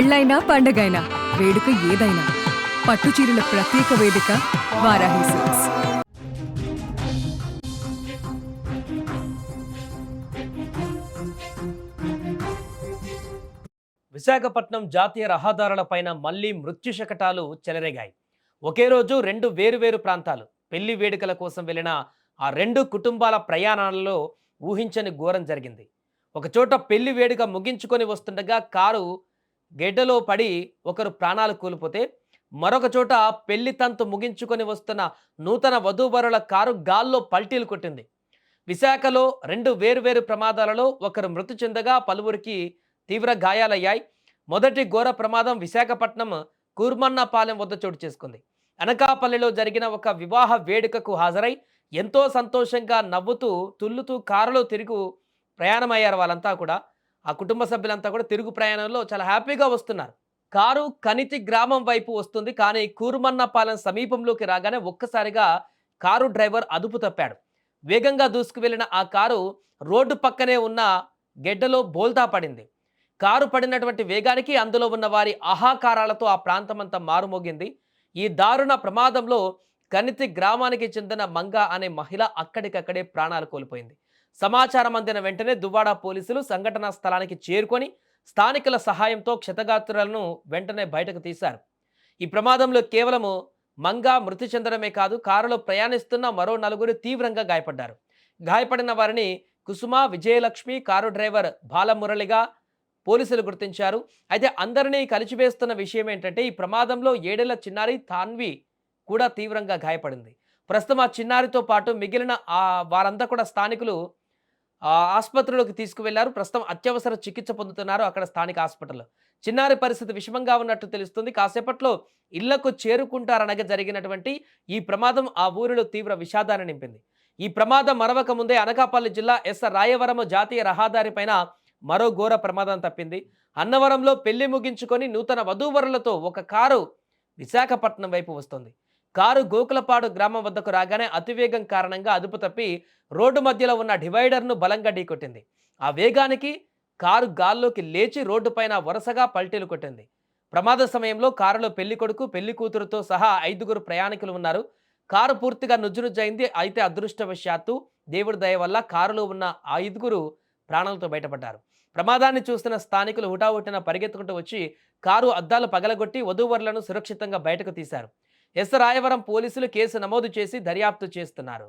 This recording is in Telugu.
పెళ్ళైనా పండగైనా వేడుక ఏదైనా పట్టుచీరల ప్రత్యేక వేదిక వారాహి సిల్క్స్. విశాఖపట్నం జాతీయ రహదారులపైన మళ్లీ మృత్యు శకటాలు చెలరేగాయి. ఒకే రోజు రెండు వేరువేరు ప్రాంతాలు పెళ్లి వేడుకల కోసం వెళ్లిన ఆ రెండు కుటుంబాల ప్రయాణాలలో ఊహించని ఘోరం జరిగింది. ఒకచోట పెళ్లి వేడుక ముగించుకొని వస్తుండగా కారు గెడ్డలో పడి ఒకరు ప్రాణాలు కోల్పోతే, మరొక చోట పెళ్లి తంతు ముగించుకొని వస్తున్న నూతన వధూవరుల కారు గాల్లో పల్టీలు కొట్టింది. విశాఖలో రెండు వేరువేరు ప్రమాదాలలో ఒకరు మృతి చెందగా పలువురికి తీవ్ర గాయాలయ్యాయి. మొదటి ఘోర ప్రమాదం విశాఖపట్నం కూర్మన్నపాలెం వద్ద చోటు చేసుకుంది. అనకాపల్లిలో జరిగిన ఒక వివాహ వేడుకకు హాజరై ఎంతో సంతోషంగా నవ్వుతూ తుల్లుతూ కారులో తిరుగు ప్రయాణమయ్యారు. వాళ్ళంతా కూడా, ఆ కుటుంబ సభ్యులంతా కూడా తిరుగు ప్రయాణంలో చాలా హ్యాపీగా వస్తున్నారు. కారు కనితి గ్రామం వైపు వస్తుంది. కానీ కూర్మన్నపాలెం సమీపంలోకి రాగానే ఒక్కసారిగా కారు డ్రైవర్ అదుపు తప్పాడు. వేగంగా దూసుకు వెళ్లిన ఆ కారు రోడ్డు పక్కనే ఉన్న గెడ్డలో బోల్తా పడింది. కారు పడినటువంటి వేగానికి అందులో ఉన్న వారి ఆహాకారాలతో ఆ ప్రాంతమంతా మారుమోగింది. ఈ దారుణ ప్రమాదంలో కనితి గ్రామానికి చెందిన మంగ అనే మహిళ అక్కడికక్కడే ప్రాణాలు కోల్పోయింది. సమాచారం అందిన వెంటనే దువ్వాడ పోలీసులు సంఘటనా స్థలానికి చేరుకొని స్థానికుల సహాయంతో క్షతగాత్రులను వెంటనే బయటకు తీశారు. ఈ ప్రమాదంలో కేవలము మంగ మృతి చెందడమే కాదు, కారులో ప్రయాణిస్తున్న మరో నలుగురు తీవ్రంగా గాయపడ్డారు. గాయపడిన వారిని కుసుమ, విజయలక్ష్మి, కారు డ్రైవర్ బాలమురళిగా పోలీసులు గుర్తించారు. అయితే అందరినీ కలిచివేస్తున్న విషయం ఏంటంటే, ఈ ప్రమాదంలో 7 ఏళ్ల చిన్నారి తాన్వి కూడా తీవ్రంగా గాయపడింది. ప్రస్తుతం ఆ చిన్నారితో పాటు మిగిలిన వారంతా కూడా స్థానికులు ఆసుపత్రిలోకి తీసుకువెళ్లారు. ప్రస్తుతం అత్యవసర చికిత్స పొందుతున్నారు అక్కడ స్థానిక హాస్పిటల్లో. చిన్నారి పరిస్థితి విషమంగా ఉన్నట్టు తెలుస్తుంది. కాసేపట్లో ఇళ్లకు చేరుకుంటారనగా జరిగినటువంటి ఈ ప్రమాదం ఆ ఊరిలో తీవ్ర విషాదాన్ని నింపింది. ఈ ప్రమాదం మరవక ముందే అనకాపల్లి జిల్లా ఎస్ రాయవరం జాతీయ రహదారిపైన మరో ఘోర ప్రమాదం తప్పింది. అన్నవరంలో పెళ్లి ముగించుకొని నూతన వధూవరులతో ఒక కారు విశాఖపట్నం వైపు వస్తుంది. కారు గోకులపాడు గ్రామం వద్దకు రాగానే అతివేగం కారణంగా అదుపు తప్పి రోడ్డు మధ్యలో ఉన్న డివైడర్ను బలంగా ఢీకొట్టింది. ఆ వేగానికి కారు గాల్లోకి లేచి రోడ్డుపైన వరుసగా పల్టీలు కొట్టింది. ప్రమాద సమయంలో కారులో పెళ్లి కొడుకు, పెళ్లి కూతురుతో సహా 5గురు ప్రయాణికులు ఉన్నారు. కారు పూర్తిగా నుజ్జునుజ్జైంది. అయితే అదృష్టవశాత్తు దేవుడి దయ వల్ల కారులో ఉన్న 5గురు ప్రాణాలతో బయటపడ్డారు. ప్రమాదాన్ని చూస్తున్న స్థానికులు హుటాహుటిన పరిగెత్తుకుంటూ వచ్చి కారు అద్దాలు పగలగొట్టి వధూవరులను సురక్షితంగా బయటకు తీశారు. ఎస్ రాయవరం పోలీసులు కేసు నమోదు చేసి దర్యాప్తు చేస్తున్నారు.